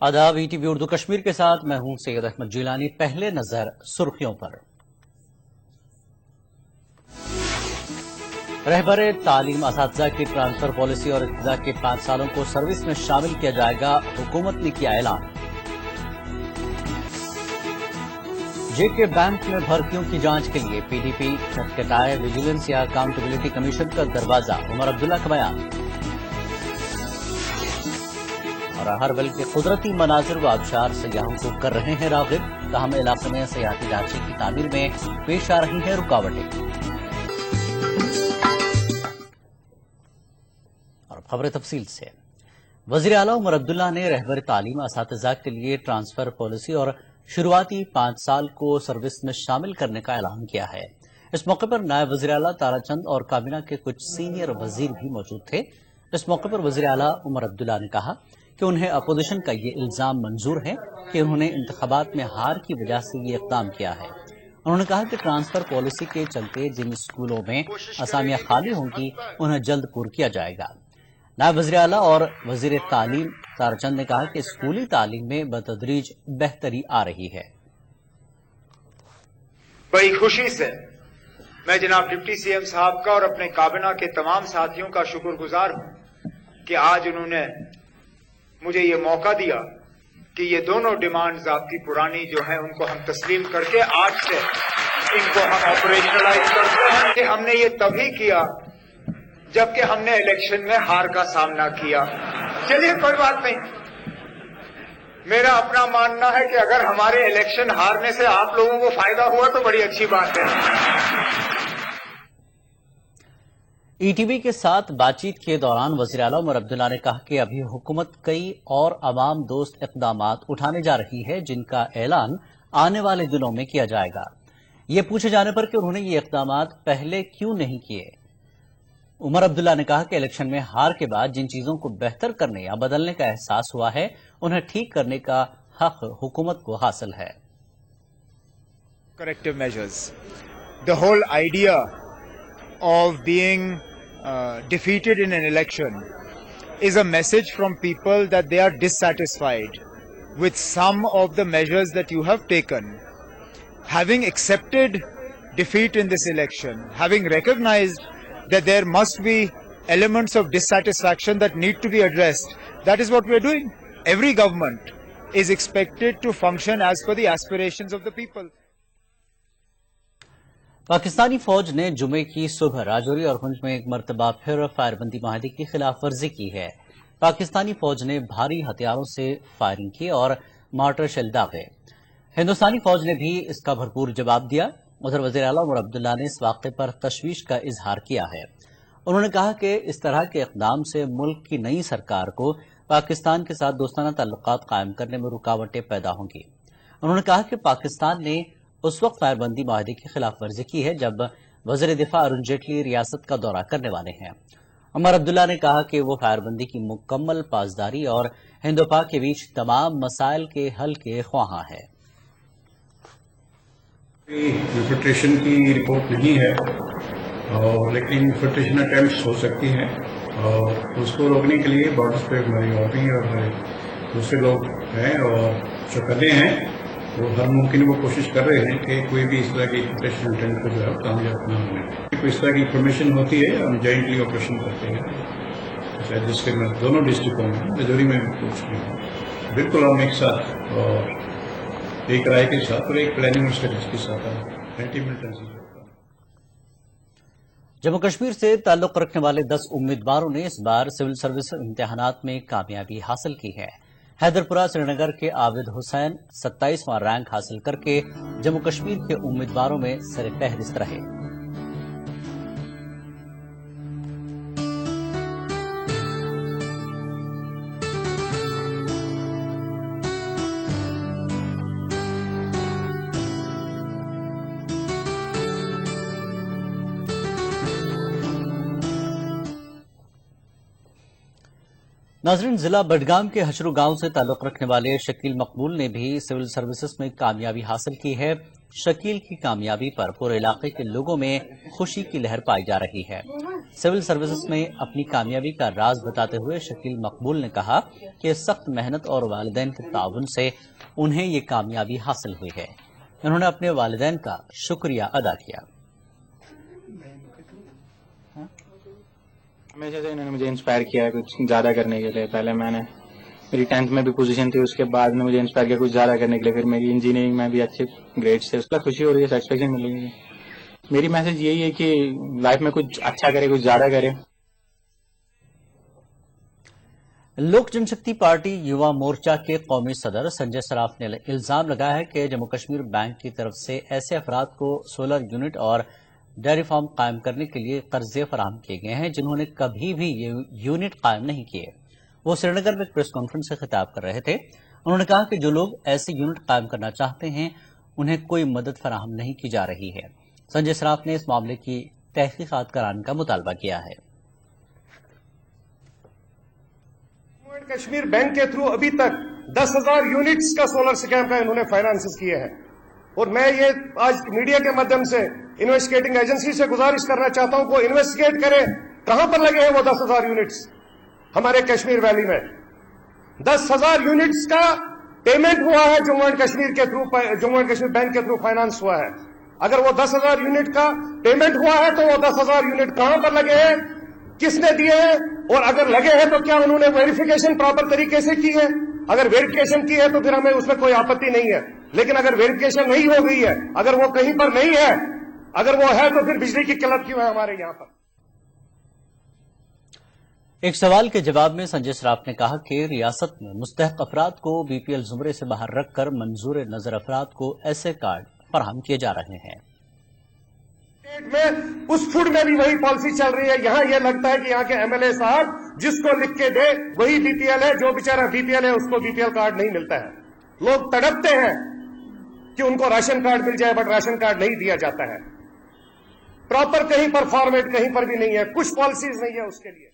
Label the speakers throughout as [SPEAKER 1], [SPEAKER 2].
[SPEAKER 1] आदाब ETV उर्दू कश्मीर के साथ मैं हूं सैयद अहमद जिलानी। पहले नजर सुर्खियों पर। रहबर तालीम असातिज़ा की ट्रांसफर पॉलिसी और इब्तिदा के 5 सालों को सर्विस में शामिल किया जाएगा, हुकूमत ने किया ऐलान। जेके बैंक में भर्तियों की जांच के लिए PDP खटखटाए विजिलेंस या अकाउंटेबिलिटी कमीशन का दरवाजा, उमर अब्दुल्ला का बयान। और हरवल के कुदरती मनाजिर व आबशार सयाहों को कर रहे हैं राग़िब, ताहम इलाके में सयाहती ढांचे की तामीर में पेश आ रही हैं रुकावटें। और खबर तफसील से। वज़ीर आला उमर अब्दुल्ला ने रहबर तालीम असातिज़ा के लिए ट्रांसफर पॉलिसी और शुरुआती 5 साल को सर्विस में शामिल करने का ऐलान किया है। इस मौके पर नायब वज़ीर आला ताराचंद और काबीना के कुछ सीनियर वजीर भी मौजूद थे। इस मौके पर वज़ीर आला उमर अब्दुल्ला ने कहा कि उन्हें अपोजिशन का ये इल्जाम मंजूर है कि उन्होंने इंतखाबात में हार की वजह से ये इक़दाम किया है। उन्होंने कहा कि ट्रांसफर पॉलिसी के चलते जिन स्कूलों में असामियां खाली होंगी उन्हें जल्द पूरा किया जाएगा। नायब वज़ीर आला और वज़ीर तालीम तारचंद ने कहा कि स्कूली तालीम में बतदरीज बेहतरी आ रही है।
[SPEAKER 2] बड़ी खुशी से मैं जनाब डिप्टी CM साहब का और अपने काबिना के तमाम साथियों का शुक्रगुजार हूं कि आज उन्होंने मुझे ये मौका दिया कि ये दोनों डिमांड्स आपकी पुरानी जो हैं उनको हम तस्लीम करके आज से इनको हम ऑपरेशनलाइज करते हैं। कि हमने ये तभी किया जबकि हमने इलेक्शन में हार का सामना किया। चलिए कोई बात नहीं, मेरा अपना मानना है कि अगर हमारे इलेक्शन हारने से आप लोगों को फायदा हुआ तो बड़ी अच्छी बात है।
[SPEAKER 1] ETV के साथ बातचीत के दौरान वज़ीर आला उमर अब्दुल्ला ने कहा कि अभी हुकूमत कई और अवाम दोस्त इक़दामात उठाने जा रही है, जिनका ऐलान आने वाले दिनों में किया जाएगा। ये पूछे जाने पर कि उन्होंने ये इक़दामात पहले क्यों नहीं किए, उमर अब्दुल्ला ने कहा कि इलेक्शन में हार के बाद जिन चीजों को बेहतर करने या बदलने का एहसास हुआ है उन्हें ठीक करने का हक हुकूमत को हासिल है।
[SPEAKER 2] Corrective measures. The whole idea of being defeated in an election is a message from people that they are dissatisfied with some of the measures that you have taken. Having accepted defeat in this election, having recognized that there must be elements of dissatisfaction that need to be addressed, that is what we are doing. Every government is expected to function as per the aspirations of the people.
[SPEAKER 1] Pakistani फौज ने जुमे की सुबह राजौरी और हुंज में एक मरतबा फिर फायरबंदी माहदे की खिलाफ वर्जी की है। पाकिस्तानी फौज ने भारी हथियारों से फायरिंग की और मार्टर शेल दागे। हिंदुस्तानी फौज ने भी इसका भरपूर जवाब दिया। उधर वज़ीर आला उमर अब्दुल्ला ने इस वाक़े पर तशवीश का इजहार किया है। उन्होंने कहा कि इस तरह के इक़दाम से मुल्क की नई सरकार को पाकिस्तान के साथ दोस्ताना ताल्लुकात कायम करने में रुकावटें पैदा होंगी। उन्होंने कहा कि पाकिस्तान ने उस वक्त फायरबंदी माहदे की खिलाफ वर्जी की है जब वज़ीर दिफा अरुण जेटली रियासत का दौरा करने वाले हैं। उमर अब्दुल्ला ने कहा कि वो फायरबंदी की मुकम्मल पासदारी और हिंद व पाक के बीच तमाम मसाइल के हल के ख्वाहां है।
[SPEAKER 3] इन्फिल्ट्रेशन की रिपोर्ट नहीं है और लेकिन इन्फिल्ट्रेशन अटेम्प्ट्स हो सकती हैं और उसको रोकने के लिए बॉर्डर्स पे हमारी आर्मी और दूसरे लोग हैं और जो करते हैं वो हर मुमकिन वो कोशिश कर रहे हैं कि कोई भी इस तरह की इन्फिल्ट्रेशन अटेम्प्ट को जो है कामयाब न होने। कोई इस तरह की इंफॉर्मेशन होती है हम जॉइंटली ऑपरेशन करते हैं जिसके मैं दोनों डिस्ट्रिक्टों में राजौरी में पूछ रही हूँ। बिल्कुल हम एक साथ और एक राय के साथ और एक प्लानिंग स्ट्रेटेजी के साथ
[SPEAKER 1] जम्मू कश्मीर से ताल्लुक रखने वाले 10 उम्मीदवारों ने इस बार सिविल सर्विस इम्तिहानात में कामयाबी हासिल की है। हैदरपुरा श्रीनगर के आबिद हुसैन 27वां रैंक हासिल करके जम्मू कश्मीर के उम्मीदवारों में सर-ए-फहरिस्त रहे। नाजरीन, जिला बडगाम के हशरू गांव से ताल्लुक रखने वाले शकील मकबूल ने भी सिविल सर्विसेज में कामयाबी हासिल की है। شکیل کی کامیابی پر پورے علاقے کے لوگوں میں خوشی کی لہر پائی جا رہی ہے۔ سول سروسز میں اپنی کامیابی کا راز بتاتے ہوئے شکیل مقبول نے کہا کہ سخت محنت اور والدین کے تعاون سے انہیں یہ کامیابی حاصل ہوئی ہے۔ انہوں نے اپنے والدین کا شکریہ ادا کیا۔
[SPEAKER 4] ہمیشہ سے انہوں نے مجھے انسپائر کیا کچھ زیادہ کرنے کے لیے۔ پہلے میں نے میری 10th میں بھی پوزیشن تھی، اس کے بعد میں مجھے انسپائر کیا کچھ زیادہ کرنے کے لیے، پھر میری انجینئرنگ میں بھی اچھے گریڈس تھے، اس کا خوشی ہو رہی ہے، سیٹسفیکشن مل رہی ہے۔ میری میسج یہی ہے کہ لائف میں کچھ اچھا کرے، کچھ زیادہ کرے۔
[SPEAKER 1] لوک جن شکتی پارٹی یووا مورچہ کے قومی صدر سنجے سراف نے الزام لگایا ہے کہ جموں کشمیر بینک کی طرف سے ایسے افراد کو سولر یونٹ اور ڈیری فارم قائم کرنے کے لیے قرضے فراہم کیے گئے ہیں جنہوں نے کبھی بھی یہ یونٹ قائم نہیں کیے۔ وہ سری نگر میں ایک پریس کانفرنس سے خطاب کر رہے تھے۔ انہوں نے کہا کہ جو لوگ ایسے یونٹ قائم کرنا چاہتے ہیں انہیں کوئی مدد فراہم نہیں کی جا رہی ہے۔ سنجے سراف نے اس معاملے کی تحقیقات کرانے کا مطالبہ کیا ہے۔
[SPEAKER 5] کشمیر بینک کے تھرو ابھی تک 10,000 یونٹس کا سولر سکیم کا انہوں نے فائنانس کیے ہیں، اور میں یہ آج میڈیا کے مادھیم سے انویسٹیگیٹنگ ایجنسی سے گزارش کرنا چاہتا ہوں کہ انویسٹیگیٹ کرے کہاں پر لگے ہیں وہ 10,000 یونٹس ہمارے کشمیر ویلی میں۔ 10,000 یونٹس کا پیمنٹ ہوا ہے جموں اینڈ کشمیر کے through, Jammu and Kashmir bank کے تھرو فائنانس ہوا ہے۔ اگر وہ 10,000 یونٹ کا پیمنٹ ہوا ہے تو وہ 10,000 یونٹ کہاں پر لگے ہیں، کس نے دیے ہیں، اور اگر لگے ہیں تو کیا انہوں نے ویریفیکیشن پراپر طریقے سے کی ہے؟ اگر ویریفیکیشن کی ہے تو پھر ہمیں اس میں کوئی آپتی نہیں ہے، لیکن اگر ویریفیکیشن نہیں ہو گئی ہے، اگر وہ کہیں پر نہیں ہے، اگر وہ ہے تو پھر بجلی کی قلت کیوں ہے ہمارے یہاں پر؟
[SPEAKER 1] ایک سوال کے جواب میں سنجے سراف نے کہا کہ ریاست میں مستحق افراد کو بی پی ایل زمرے سے باہر رکھ کر منظور نظر افراد کو ایسے کارڈ فراہم کیے جا رہے ہیں۔
[SPEAKER 5] میں اس فوڈ میں بھی وہی پالیسی چل رہی ہے۔ یہاں یہ لگتا ہے کہ یہاں کے ایم ایل اے صاحب جس کو لکھ کے دے وہی بی پی ایل ہے، جو بیچارہ بی پی ایل ہے اس کو بی پی ایل کارڈ نہیں ملتا ہے۔ لوگ تڑپتے ہیں کہ ان کو راشن کارڈ مل جائے، بٹ راشن کارڈ نہیں دیا جاتا ہے پراپر، کہیں پر فارمیٹ کہیں پر بھی نہیں ہے، کچھ پالیسیز نہیں ہے اس کے لیے۔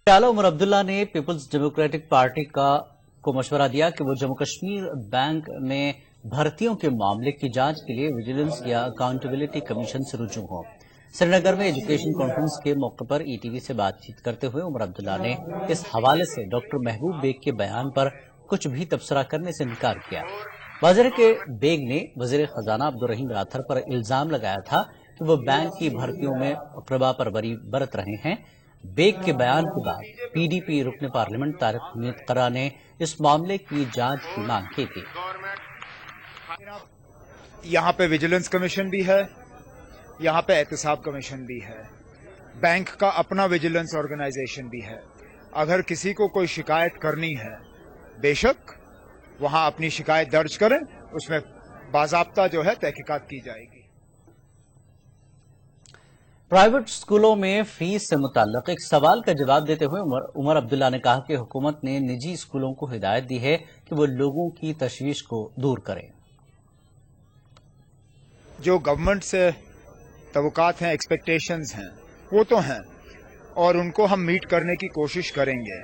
[SPEAKER 1] اعلیٰ عمر عبداللہ نے پیپلز ڈیموکریٹک پارٹی کو مشورہ دیا کہ وہ جموں کشمیر بینک میں بھرتیوں کے معاملے کی جانچ کے لیے ویجیلنس یا اکاؤنٹیبلٹی کمیشن سے رجوع ہوں۔ سری نگر میں ایجوکیشن کانفرنس کے موقع پر ای ٹی وی سے بات چیت کرتے ہوئے عمر عبداللہ نے اس حوالے سے ڈاکٹر محبوب بیگ کے بیان پر کچھ بھی تبصرہ کرنے سے انکار کیا۔ واضح ہے کہ بیگ نے وزیر خزانہ عبدالرحیم راٹھر پر الزام لگایا تھا کہ وہ بینک کی بھرتیوں میں اقربا پروری برت رہے ہیں۔ بیگ کے بیان کے بعد پی ڈی پی رکن پارلیمنٹ طارق حمید قرہ نے اس معاملے کی جانچ کی مانگ کی تھی۔
[SPEAKER 2] یہاں پہ ویجیلنس کمیشن بھی ہے، یہاں پہ احتساب کمیشن بھی ہے، بینک کا اپنا ویجیلنس آرگنائزیشن بھی ہے۔ اگر کسی کو کوئی شکایت کرنی ہے بے شک وہاں اپنی شکایت درج کریں، اس میں باضابطہ جو ہے تحقیقات کی جائے گی۔
[SPEAKER 1] پرائیویٹ سکولوں میں فیس سے متعلق ایک سوال کا جواب دیتے ہوئے عمر عبداللہ نے کہا کہ حکومت نے نجی سکولوں کو ہدایت دی ہے کہ وہ لوگوں کی تشویش کو دور کریں۔
[SPEAKER 2] جو گورنمنٹ سے توقعات ہیں، ایکسپیکٹیشنز ہیں، وہ تو ہیں اور ان کو ہم میٹ کرنے کی کوشش کریں گے،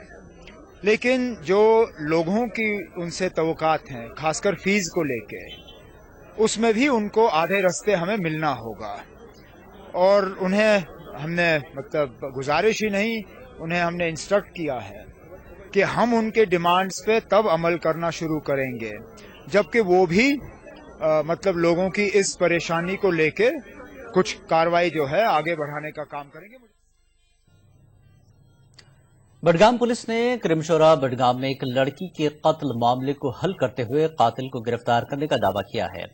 [SPEAKER 2] لیکن جو لوگوں کی ان سے توقعات ہیں خاص کر فیس کو لے کے، اس میں بھی ان کو آدھے رستے ہمیں ملنا ہوگا، اور انہیں ہم نے مطلب گزارش ہی نہیں، انہیں ہم نے انسٹرکٹ کیا ہے کہ ہم ان کے ڈیمانڈز پہ تب عمل کرنا شروع کریں گے جبکہ وہ بھی مطلب لوگوں کی اس پریشانی کو لے کے کچھ کارروائی جو ہے آگے بڑھانے کا کام کریں گے۔
[SPEAKER 1] بڈگام پولیس نے کریم شورہ بڈگام میں ایک لڑکی کے قتل معاملے کو حل کرتے ہوئے قاتل کو گرفتار کرنے کا دعویٰ کیا ہے۔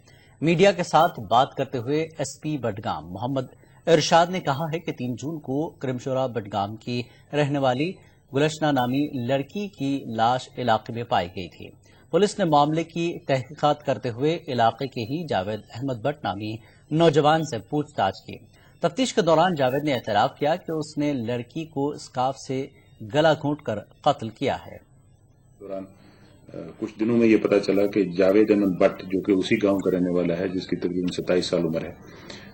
[SPEAKER 1] میڈیا کے ساتھ بات کرتے ہوئے ایس پی بڈگام محمد ارشاد نے کہا ہے کہ 3 جون کو کریم شورہ بڈگام کی رہنے والی گلشنہ نامی لڑکی کی لاش علاقے میں پائی گئی تھی۔ پولیس نے معاملے کی تحقیقات کرتے ہوئے علاقے کے ہی جاوید احمد بٹ نامی نوجوان سے پوچھ تاچھ کی۔ تفتیش کے دوران جاوید نے اعتراف کیا کہ اس نے لڑکی کو اسکارف سے گلا گھونٹ کر قتل کیا ہے۔
[SPEAKER 6] دوران کچھ دنوں میں یہ پتا چلا کہ جاوید احمد بٹ جو کہ اسی گاؤں کا رہنے والا ہے، جس کی تقریباً 27 سال عمر ہے،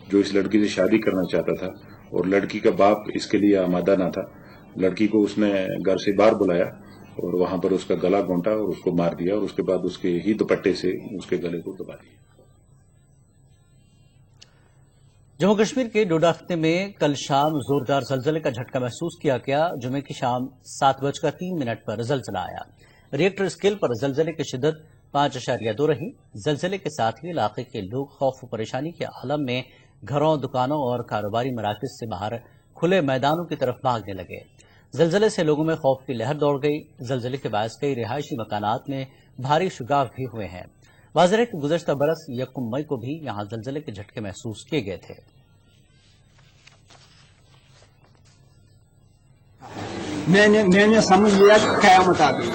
[SPEAKER 6] جو اس لڑکی سے شادی کرنا چاہتا تھا اور لڑکی کا باپ اس کے لیے آمادہ نہ تھا، لڑکی کو اس نے گھر سے باہر بلایا اور वहां पर उसका गला घोंटा और उसको मार दिया और उसके बाद उसके ही दुपट्टे से उसके गले को दबा दिया।
[SPEAKER 1] जम्मू कश्मीर के डोडा खत्ते में कल शाम जोरदार जलजले का झटका महसूस किया गया। जुमे की शाम 7:03 पर जलजला आया। रिएक्टर स्केल पर जलजले की शिद्दत 5.2 रही। जलजले के साथ ही इलाके के लोग खौफ और परेशानी के आलम में घरों, दुकानों और कारोबारी मराकज से बाहर खुले मैदानों की तरफ भागने लगे। जलजले से लोगों में खौफ की लहर दौड़ गई। जलजले के बायस कई रिहायशी मकानात में भारी शुगाव भी हुए हैं। वाज़ेह है कि गुज़श्ता बरस 1 मई को भी यहाँ जलजले के झटके महसूस किए गए थे।
[SPEAKER 7] मैंने समझ लिया कि क़यामत आ गई।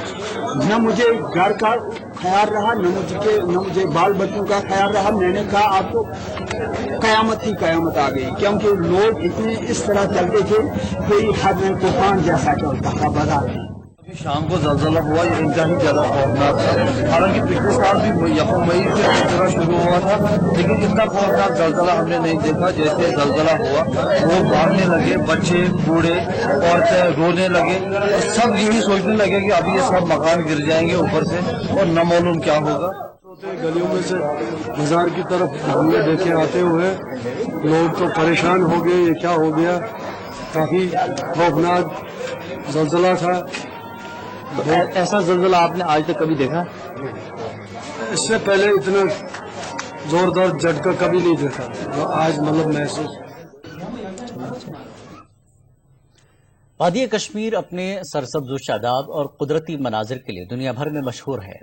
[SPEAKER 7] न मुझे घर का ख्याल रहा, न मुझे बाल बच्चों का ख्याल रहा। मैंने कहा अब तो क़यामत आ गई, क्योंकि लोग इतने इस तरह चलते थे, कोई हद में तूफान जैसा चलता था बाजार में।
[SPEAKER 8] शाम को जलजला हुआ, ये इंतहाई ज्यादा खौफनाक था। हालांकि पिछले साल भी 1 मई से जलजला शुरू हुआ था, लेकिन इतना खौफनाक जलजला हमने नहीं देखा। जैसे जलजला हुआ, लोग भागने लगे, बच्चे, बूढ़े, औरतें रोने लगे और सब यही सोचने लगे कि अभी ये सब मकान गिर जाएंगे ऊपर से और न मालूम क्या होगा।
[SPEAKER 9] गलियों में से बाजार की तरफ हमने देखे आते हुए लोग तो परेशान हो गए, ये क्या हो गया। काफी खौफनाक जलजला था।
[SPEAKER 8] ऐसा जलजला आपने आज तक कभी देखा?
[SPEAKER 9] इससे पहले इतना जोरदार झटका कभी नहीं देखा जो आज महसूस।
[SPEAKER 1] वादी कश्मीर अपने सरसब्ज़ शादाब और कुदरती मनाजिर के लिए दुनिया भर में मशहूर है।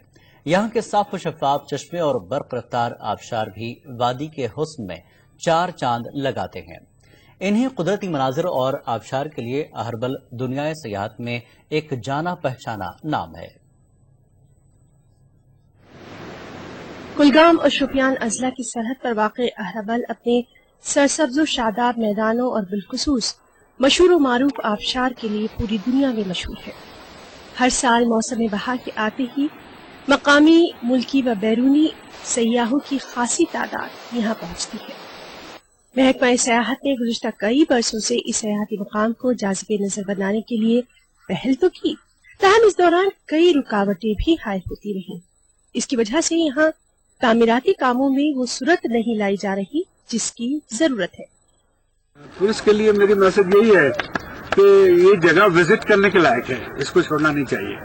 [SPEAKER 1] यहाँ के साफ व शफाफ चश्मे और बर्फ रफ्तार आबशार भी वादी के हुस्न में 4 चांद लगाते हैं। इन्हीं कुदरती मनाजिर और आबशार के लिए अहरबल दुनियाए सयाहत में एक जाना पहचाना नाम है।
[SPEAKER 10] कुलगाम और शोपियान अजला की सरहद पर वाक़ अहरबल अपने सरसब्ज़ शादाब मैदानों और बिलखुसूस मशहूर व मारूफ आबशार के लिए पूरी दुनिया में मशहूर है। हर साल मौसम बहार के आते ही मकामी, मुल्की व बैरूनी सयाहों की खासी तादाद यहाँ पहुँचती है। महकमा सयाहत ने गुज़श्ता कई बरसों से इस सयाहती मकाम को जाज़िबे नजर बनाने के लिए पहल तो की, ताहम इस दौरान कई रुकावटें भी हायल होती रहीं। इसकी वजह से यहाँ तामीराती कामों में वो सूरत नहीं लाई जा रही जिसकी जरूरत है।
[SPEAKER 9] टूरिस्ट के लिए मेरी मैसेज यही है कि ये जगह विजिट करने के लायक है, इसको छोड़ना नहीं चाहिए।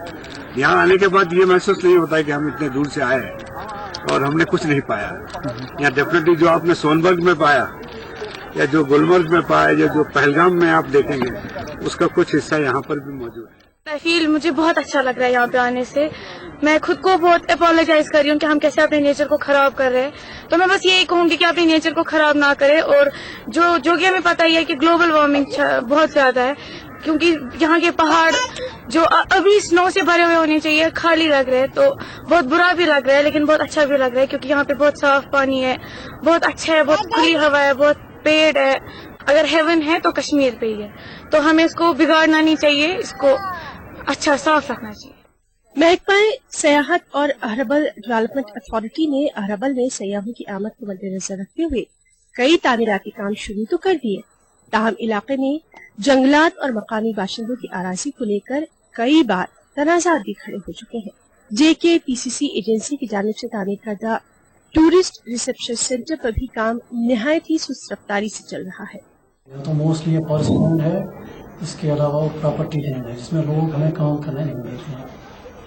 [SPEAKER 9] यहाँ आने के बाद ये महसूस नहीं होता है कि हम इतने दूर से आए हैं और हमने कुछ नहीं पाया। यहाँ डेफिनेटली जो आपने सोनबर्ग में पाया या जो गुलमर्ग में पाया या जो पहलगाम में आप देखेंगे, उसका कुछ हिस्सा यहाँ पर भी मौजूद है।
[SPEAKER 11] मुझे बहुत अच्छा लग रहा है यहाँ पे आने से। मैं खुद को बहुत अपोलोजाइज कर रही हूँ कि हम कैसे अपने नेचर को खराब कर रहे हैं। तो मैं बस यही कहूँगी कि अपने नेचर को खराब ना करें। और जो कि हमें पता ही है कि ग्लोबल वार्मिंग बहुत ज्यादा है, क्योंकि यहाँ के पहाड़ जो अभी स्नो से भरे हुए होने चाहिए खाली लग रहे हैं। तो बहुत बुरा भी लग रहा है, लेकिन बहुत अच्छा भी लग रहा है, क्योंकि यहाँ पे बहुत साफ पानी है, बहुत अच्छा है, बहुत खुली हवा है, बहुत पेड़ है। अगर हेवन है तो कश्मीर पे ही है, तो हमें इसको बिगाड़ना नहीं चाहिए, इसको अच्छा साफ रखना चाहिए।
[SPEAKER 10] महकमा सयाहत और अहरबल डेवलपमेंट अथॉरिटी ने अहरबल में सयाहों की आमद को मद्देनजर रखते हुए कई तामीराती काम शुरू तो कर दिए, ताहम इलाके में जंगलात और मकामी बाशिंदों की आराजी को लेकर कई बार तनाज़ात भी खड़े हो चुके हैं। JKPCC एजेंसी की जानिब से तामीर करदा टूरिस्ट रिसेप्शन सेंटर पर भी काम निहायत ही सुस्त रफ्तारी से चल रहा है।
[SPEAKER 12] तो मोस्टली फॉरेस्ट लैंड है, इसके अलावा प्रॉपर्टी लैंड है, जिसमें लोग हमें काम करने नहीं देते हैं।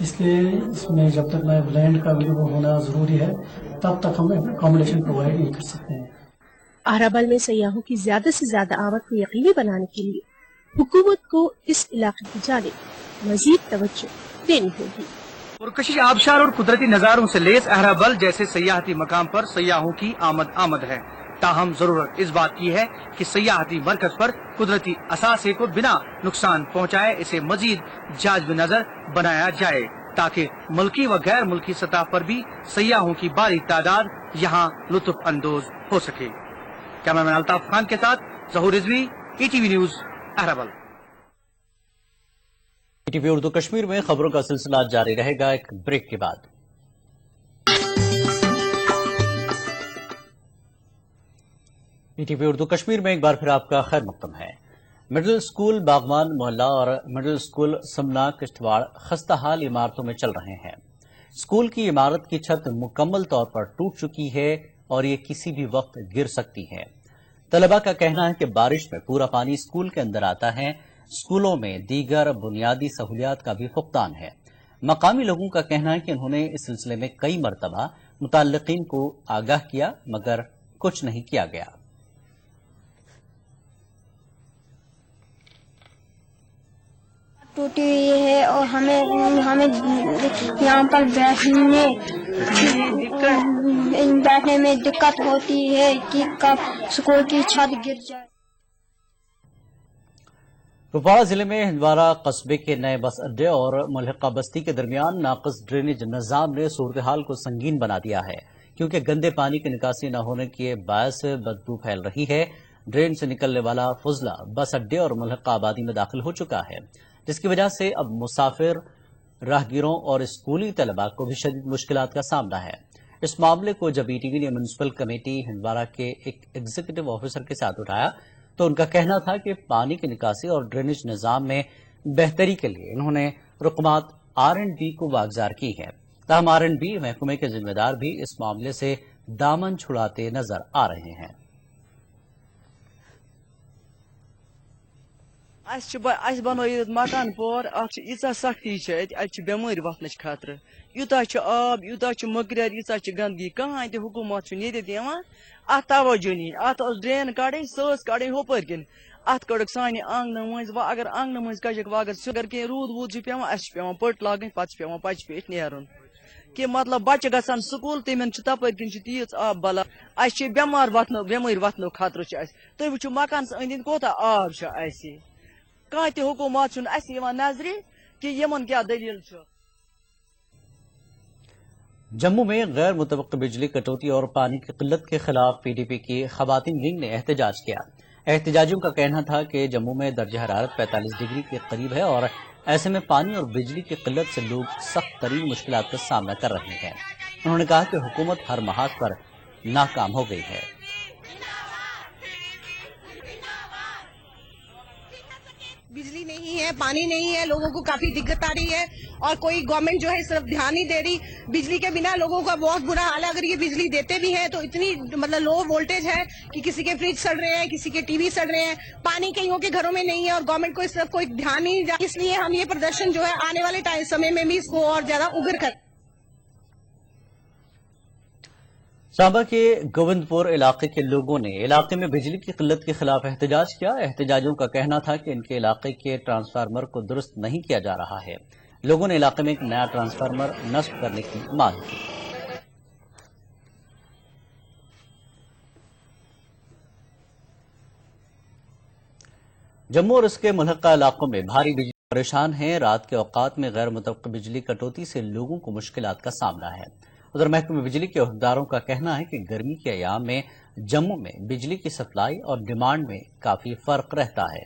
[SPEAKER 12] इसलिए इसमें जब तक लैंड का अवेलेबल होना जरूरी है, तब तक हम अकोमोडेशन प्रोवाइड नहीं कर सकते हैं।
[SPEAKER 10] अहरबल में सयाहों की ज्यादा से ज्यादा आमद को यकीनी बनाने के लिए हुकूमत को इस इलाके की जानिब मजीद तवज्जो देनी होगी।
[SPEAKER 13] पुरकशिश आबशार और कुदरती नजारों से लेस अहरबल जैसे सयाहती मकाम पर सयाहों की आमद है। ताहम जरूरत इस बात की है कि सयाहती मरकज पर कुदरती असासे को बिना नुकसान पहुँचाए इसे मजीद जाज़िब नजर बनाया जाए, ताकि मुल्की व गैर मुल्की सतह पर भी सयाहों की भारी तादाद यहाँ लुत्फ अंदोज हो सके। कैमरामैन अल्ताफ खान के साथ Zahoor Rizvi, ETV news, Aharbal.
[SPEAKER 1] ETV Urdu Kashmir में खबरों का सिलसिला जारी रहेगा एक ब्रेक के बाद। ETV उर्दू कश्मीर में एक बार फिर आपका खैर मक़दम है। मिडिल स्कूल बागवान मोहल्ला और मिडिल स्कूल समना किश्तवाड़ खस्ताहाल इमारतों में चल रहे हैं। स्कूल की इमारत की छत मुकम्मल तौर पर टूट चुकी है और ये किसी भी वक्त गिर सकती है। तलबा का कहना है कि बारिश में पूरा पानी स्कूल के अंदर आता है। स्कूलों में दीगर बुनियादी सहूलियात का भी फुकदान है। मकामी लोगों का कहना है कि उन्होंने इस सिलसिले में कई मरतबा मुताल्लिकीन को आगाह किया मगर कुछ नहीं किया गया।
[SPEAKER 14] टूटी हुई है और हमें यहाँ पर बैठने में दिक्कत होती है कि कब स्कूल की छत गिर जाए।
[SPEAKER 1] कुपवाड़ा जिले में हिंदवाड़ा कस्बे के नए बस अड्डे और मुल्हिका बस्ती के दरमियान नाक़िस ड्रेनेज निज़ाम ने सूरत हाल को संगीन बना दिया है, क्योंकि गंदे पानी की निकासी न होने के बायस बदबू फैल रही है। ड्रेन से निकलने वाला फुजला बस अड्डे और मुल्हिका आबादी में दाखिल हो चुका है, जिसकी वजह से अब मुसाफिर, राहगीरों और स्कूली तलबा को भी शदीद मुश्किलात का सामना है। इस मामले को जब ईटीवी ने म्युनिसिपल कमेटी हिंदवाड़ा के एक एग्जीक्यूटिव ऑफिसर के साथ उठाया तो उनका कहना था कि पानी की निकासी और ड्रेनेज निज़ाम में बेहतरी के लिए इन्होंने रुकमात R&B को वागजार की है। ताहम R&B महकमे के जिम्मेदार भी इस मामले से दामन छुड़ाते नजर आ रहे हैं।
[SPEAKER 15] बनो मकान पोर यीचा सख्ती बेमारी वतन खतरे यूता आब यूता मकरर यीचा गंदगी कहां ते हुकूमत दिवान अत तवज्जो नी अत ड्रेन कड़ी कड़ी होपर किन अत कड़क सानि आंगन मज अगर आंगन मज कजक अगर कह रूद वूद पे पट लागन पे पच पेट नेरुन कि मतलब बच्चे गसान स्कूल तमन तपर किन तीज आब बला बेमार बेमारी वतन खतरे तुम वो मकान अंद कोता आब कह हुकूमत नजर कि यमन क्या दलील।
[SPEAKER 1] जम्मू में गैर मुतवक्किल बिजली कटौती और पानी की किल्लत के खिलाफ PDP की खवातीन विंग ने एहतजाज किया। एहतजाजियों का कहना था कि जम्मू में दर्जा हरारत 45 डिग्री के करीब है और ऐसे में पानी और बिजली की किल्लत से लोग सख्त तरीन मुश्किलात का सामना कर रहे हैं। उन्होंने कहा कि हुकूमत हर महाज पर नाकाम हो गई है।
[SPEAKER 16] बिजली नहीं है, पानी नहीं है, लोगों को काफी दिक्कत आ रही है और कोई गवर्नमेंट जो है सिर्फ ध्यान नहीं दे रही। बिजली के बिना लोगों का बहुत बुरा हाल है। अगर ये बिजली देते भी हैं तो इतनी मतलब लो वोल्टेज है कि किसी के फ्रिज सड़ रहे हैं, किसी के टीवी सड़ रहे हैं, पानी कईयों के घरों में नहीं है और गवर्नमेंट को इस तरफ कोई ध्यान नहीं। इसलिए हम ये प्रदर्शन जो है आने वाले समय में भी इसको और ज्यादा उग्र कर।
[SPEAKER 1] सांबा के गोविंदपुर इलाके के लोगों ने इलाके में बिजली की किल्लत के खिलाफ एहतजाज किया। एहतजाजियों का कहना था कि इनके इलाके के ट्रांसफार्मर को दुरुस्त नहीं किया जा रहा है। लोगों ने इलाके में एक नया ट्रांसफार्मर नस्ब करने की मांग की। जम्मू और इसके मुल्हिका इलाकों में भारी बिजली परेशान है। रात के औकात में गैर मुतवक्किल बिजली कटौती से लोगों को मुश्किलात का सामना है। उधर महकमे बिजली के अहदेदारों का कहना है कि गर्मी के अयाम में जम्मू में बिजली की सप्लाई और डिमांड में काफी फर्क रहता है।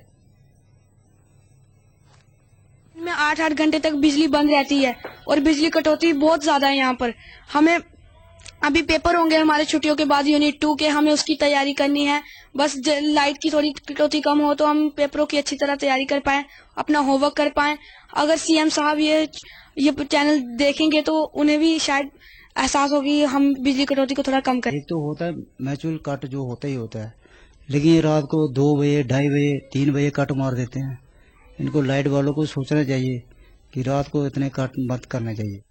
[SPEAKER 11] में 8-8 घंटे तक बिजली बंद रहती है और बिजली कटौती बहुत ज्यादा है यहाँ पर। हमें अभी पेपर होंगे हमारे छुट्टियों के बाद यूनिट 2 के, हमें उसकी तैयारी करनी है। बस लाइट की थोड़ी कटौती कम हो तो हम पेपरों की अच्छी तरह तैयारी कर पाएं, अपना होमवर्क कर पाएं। अगर CM साहब ये चैनल देखेंगे तो उन्हें भी शायद एहसास होगी हम बिजली कटौती को थोड़ा कम करें।
[SPEAKER 17] एक तो होता है नेचुरल कट जो होता ही होता है, लेकिन रात को 2 बजे 2:30 बजे 3 बजे कट मार देते हैं। इनको लाइट वालों को सोचना चाहिए कि रात को इतने कट मत करना चाहिए।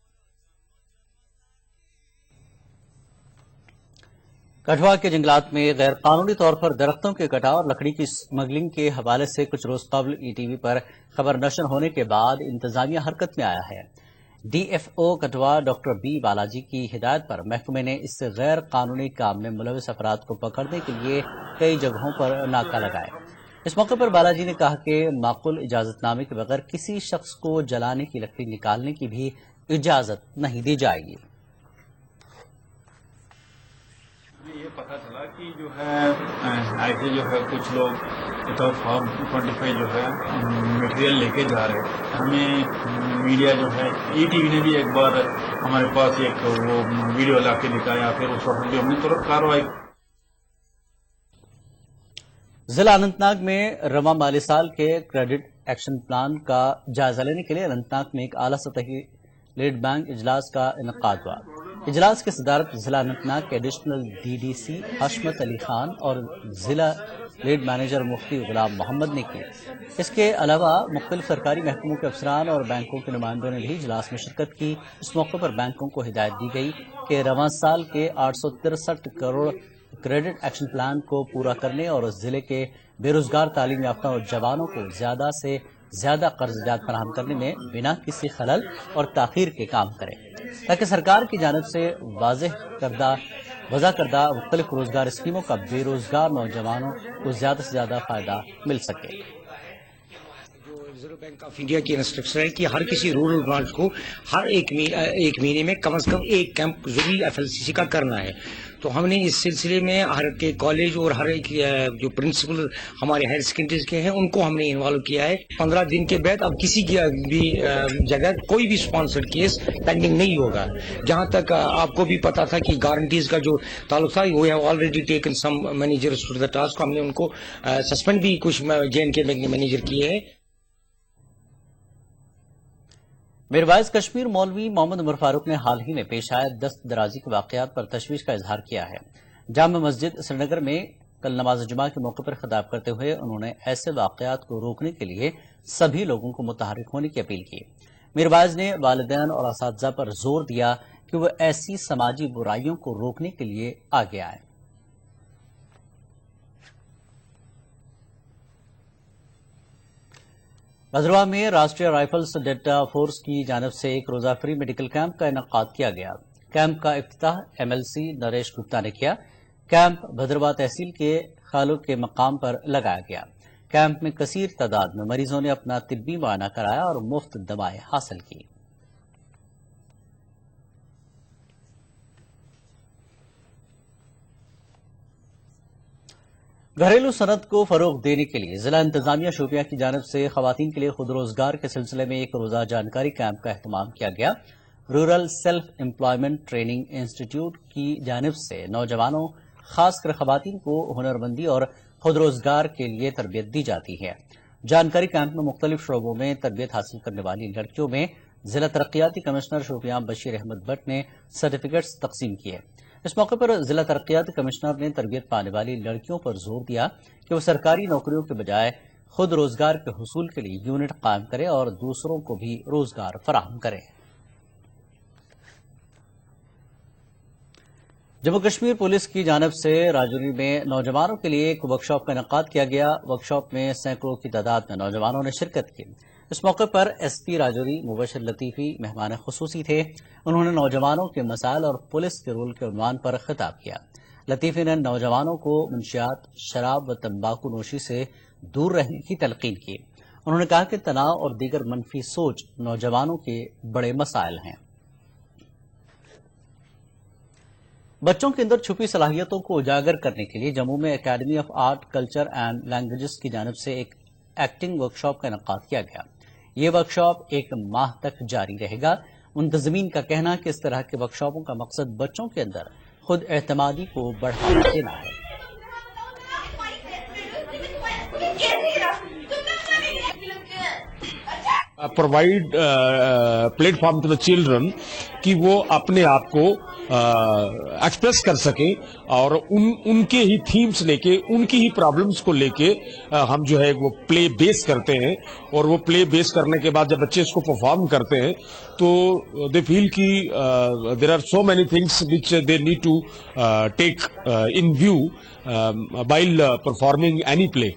[SPEAKER 1] कठुआ के जंगलात में गैर कानूनी तौर पर दरख्तों के कटाव और लकड़ी की स्मगलिंग के हवाले से कुछ रोज कबल ETV पर खबर नशर होने के बाद इंतजामिया हरकत में आया है। DFO Kathua doctor B Balaji की हिदायत पर महकमे ने इस गैर कानूनी काम में मुलविस अफराद को पकड़ने के लिए कई जगहों पर नाका लगाए। इस मौके पर बालाजी ने कहा कि माकुल इजाजतनामे के बगैर किसी शख्स को जलाने की लकड़ी निकालने की भी इजाजत नहीं दी जाएगी।
[SPEAKER 18] ये पता चला कि जो है ऐसे जो है कुछ लोग विदाउट फॉर्म 25 जो है मटेरियल लेके जा रहे हैं। हमें मीडिया जो है ETV ने भी एक बार हमारे पास एक वो वीडियो ला के दिखाया, फिर उस वक्त जो हमने तुरंत कार्रवाई।
[SPEAKER 1] ضلع اننتناگ میں رواں مالی سال کے کریڈٹ ایکشن پلان کا جائزہ لینے کے لیے اننتناگ میں ایک اعلیٰ سطحی لیڈ بینک اجلاس کا انعقاد ہوا۔ اجلاس کی صدارت ضلع اننتناگ کے ایڈیشنل DDC حشمت علی خان اور ضلع لیڈ مینیجر مفتی غلام محمد نے کی۔ اس کے علاوہ مختلف سرکاری محکموں کے افسران اور بینکوں کے نمائندوں نے بھی اجلاس میں شرکت کی۔ اس موقع پر بینکوں کو ہدایت دی گئی کہ رواں سال کے 863 کروڑ کریڈٹ ایکشن پلان کو پورا کرنے اور ضلع کے بے روزگار تعلیم یافتہ نوجوانوں کو زیادہ سے زیادہ قرض جات فراہم کرنے میں بنا کسی خلل اور تاخیر کے کام کرے، تاکہ سرکار کی جانب سے وضع کردہ مختلف روزگار اسکیموں کا بے روزگار نوجوانوں کو زیادہ سے زیادہ فائدہ مل سکے۔
[SPEAKER 19] ریزرو بینک آف انڈیا کی انسٹرکشن ہے کہ ہر کسی رورل برانچ کو ہر ایک مہینے میں کم از کم ایک کیمپ ضروری FLCC کا کرنا ہے۔ تو ہم نے اس سلسلے میں ہر کے کالج اور ہر ایک جو پرنسپل ہمارے ہائر سیکنڈریز کے ہیں ان کو ہم نے انوالو کیا ہے۔ 15 دن کے بعد اب کسی کی بھی جگہ کوئی بھی اسپانسرڈ کیس پینڈنگ نہیں ہوگا۔ جہاں تک آپ کو بھی پتا تھا کہ گارنٹیز کا جو تعلق تھا، we have already taken some managers to the task, ہم نے ان کو سسپینڈ بھی کچھ JNK بینک کے مینیجر کیے ہیں۔
[SPEAKER 1] میروائز کشمیر مولوی محمد عمر فاروق نے حال ہی میں پیش آئے دست درازی کے واقعات پر تشویش کا اظہار کیا ہے۔ جامع مسجد سری نگر میں کل نماز جمعہ کے موقع پر خطاب کرتے ہوئے انہوں نے ایسے واقعات کو روکنے کے لیے سبھی لوگوں کو متحرک ہونے کی اپیل کی۔ میروائز نے والدین اور اساتذہ پر زور دیا کہ وہ ایسی سماجی برائیوں کو روکنے کے لیے آگے آئیں۔ بھدرواہ میں راشٹریہ رائفلز ڈیلٹا فورس کی جانب سے ایک روزہ فری میڈیکل کیمپ کا انعقاد کیا گیا۔ کیمپ کا افتتاح MLC نریش گپتا نے کیا۔ کیمپ بھدرواہ تحصیل کے خالو کے مقام پر لگایا گیا۔ کیمپ میں کثیر تعداد میں مریضوں نے اپنا طبی معائنہ کرایا اور مفت دوائیں حاصل کی۔ گھریلو صنعت کو فروغ دینے کے لیے ضلع انتظامیہ شوپیاں کی جانب سے خواتین کے لیے خود روزگار کے سلسلے میں ایک روزہ جانکاری کیمپ کا اہتمام کیا گیا۔ Rural self employment training institute کی جانب سے نوجوانوں خاص کر خواتین کو ہنرمندی اور خود روزگار کے لیے تربیت دی جاتی ہے۔ جانکاری کیمپ میں مختلف شعبوں میں تربیت حاصل کرنے والی لڑکیوں میں ضلع ترقیاتی کمشنر شوپیاں بشیر احمد بٹ نے سرٹیفکیٹس تقسیم کیے۔ اس موقع پر ضلع ترقیاتی کمشنر نے تربیت پانے والی لڑکیوں پر زور دیا کہ وہ سرکاری نوکریوں کے بجائے خود روزگار کے حصول کے لیے یونٹ قائم کرے اور دوسروں کو بھی روزگار فراہم کرے۔ جموں کشمیر پولیس کی جانب سے راجوری میں نوجوانوں کے لیے ایک ورکشاپ کا انعقاد کیا گیا۔ ورکشاپ میں سینکڑوں کی تعداد میں نوجوانوں نے شرکت کی۔ اس موقع پر SP راجوری مبشر لطیفی مہمان خصوصی تھے۔ انہوں نے نوجوانوں کے مسائل اور پولیس کے رول کے عنوان پر خطاب کیا۔ لطیفی نے نوجوانوں کو منشیات، شراب و تمباکو نوشی سے دور رہنے کی تلقین کی۔ انہوں نے کہا کہ تناؤ اور دیگر منفی سوچ نوجوانوں کے بڑے مسائل ہیں۔ بچوں کے اندر چھپی صلاحیتوں کو اجاگر کرنے کے لیے جموں میں academy of art, culture and languages کی جانب سے ایک ایکٹنگ ورکشاپ کا انعقاد کیا گیا۔ یہ ورکشاپ 1 ماہ تک جاری رہے گا۔ منتظمین کا کہنا ہے کہ اس طرح کے ورکشاپوں کا مقصد بچوں کے اندر خود اعتمادی کو بڑھاوا دینا ہے۔
[SPEAKER 20] Provide platform to the children کہ وہ اپنے آپ کو ایکسپریس کر سکیں اور ان کے ہی تھیمز لے کے، ان کی ہی پرابلمز کو لے کے ہم جو ہے وہ پلے بیس کرتے ہیں، اور وہ پلے بیس کرنے کے بعد جب بچے اس کو پرفارم کرتے ہیں تو دے فیل کہ there are so many things which they need to take in view while performing any play.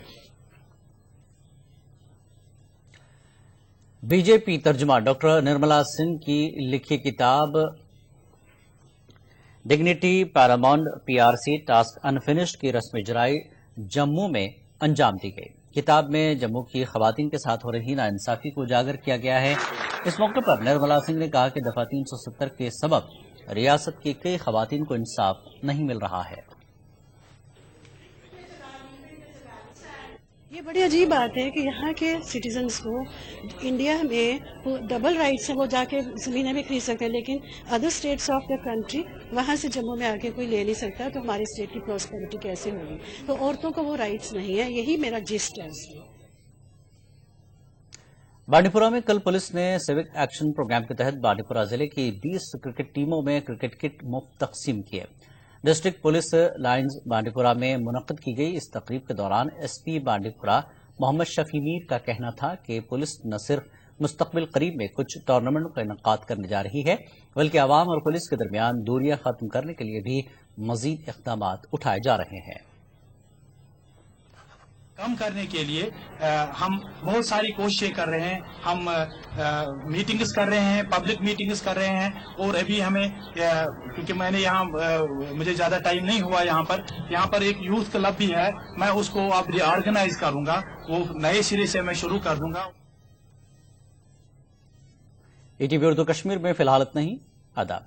[SPEAKER 1] BJP ترجمہ ڈاکٹر نرملا سنگھ کی لکھی کتاب dignity paramount PRC task unfinished کی رسم اجرائی جموں میں انجام دی گئی۔ کتاب میں جموں کی خواتین کے ساتھ ہو رہی ناانصافی کو اجاگر کیا گیا ہے۔ اس موقع پر نرملا سنگھ نے کہا کہ دفعہ 370 کے سبب ریاست کی کئی خواتین کو انصاف نہیں مل رہا ہے۔
[SPEAKER 21] یہ بڑی عجیب بات ہے کہ یہاں کے سٹیزنز کو انڈیا میں ڈبل رائٹس ہیں، وہ جا کے زمینیں بھی خرید سکتے ہیں، لیکن other states of the country وہاں سے جموں میں آ کے کوئی لے نہیں سکتا، تو ہماری اسٹیٹ کی پراسپیرٹی کیسے ہوگی؟ تو عورتوں کو وہ رائٹس نہیں ہے، یہی میرا جسٹ ہے اس میں۔
[SPEAKER 1] بانڈی پورہ میں کل پولیس نے سیوک ایکشن پروگرام کے تحت بانڈی پورہ ضلع کی 20 کرکٹ ٹیموں میں کرکٹ کٹ مفت تقسیم کیے۔ ڈسٹرکٹ پولیس لائنز بانڈی پورہ میں منعقد کی گئی اس تقریب کے دوران ایس پی بانڈی پورہ محمد شفیع میر کا کہنا تھا کہ پولیس نہ صرف مستقبل قریب میں کچھ ٹورنامنٹ کا انعقاد کرنے جا رہی ہے، بلکہ عوام اور پولیس کے درمیان دوریاں ختم کرنے کے لیے بھی مزید اقدامات اٹھائے جا رہے ہیں۔
[SPEAKER 22] کم کرنے کے لیے ہم بہت ساری کوششیں کر رہے ہیں، ہم میٹنگز کر رہے ہیں، پبلک میٹنگز کر رہے ہیں، اور ابھی ہمیں کیونکہ میں نے یہاں مجھے زیادہ ٹائم نہیں ہوا یہاں پر ایک یوتھ کلب بھی ہے، میں اس کو اب ری آرگنائز کروں گا، وہ نئے سرے سے میں شروع کر دوں گا۔
[SPEAKER 1] ETV اردو کشمیر میں فی الحال اتنا ہی، آداب۔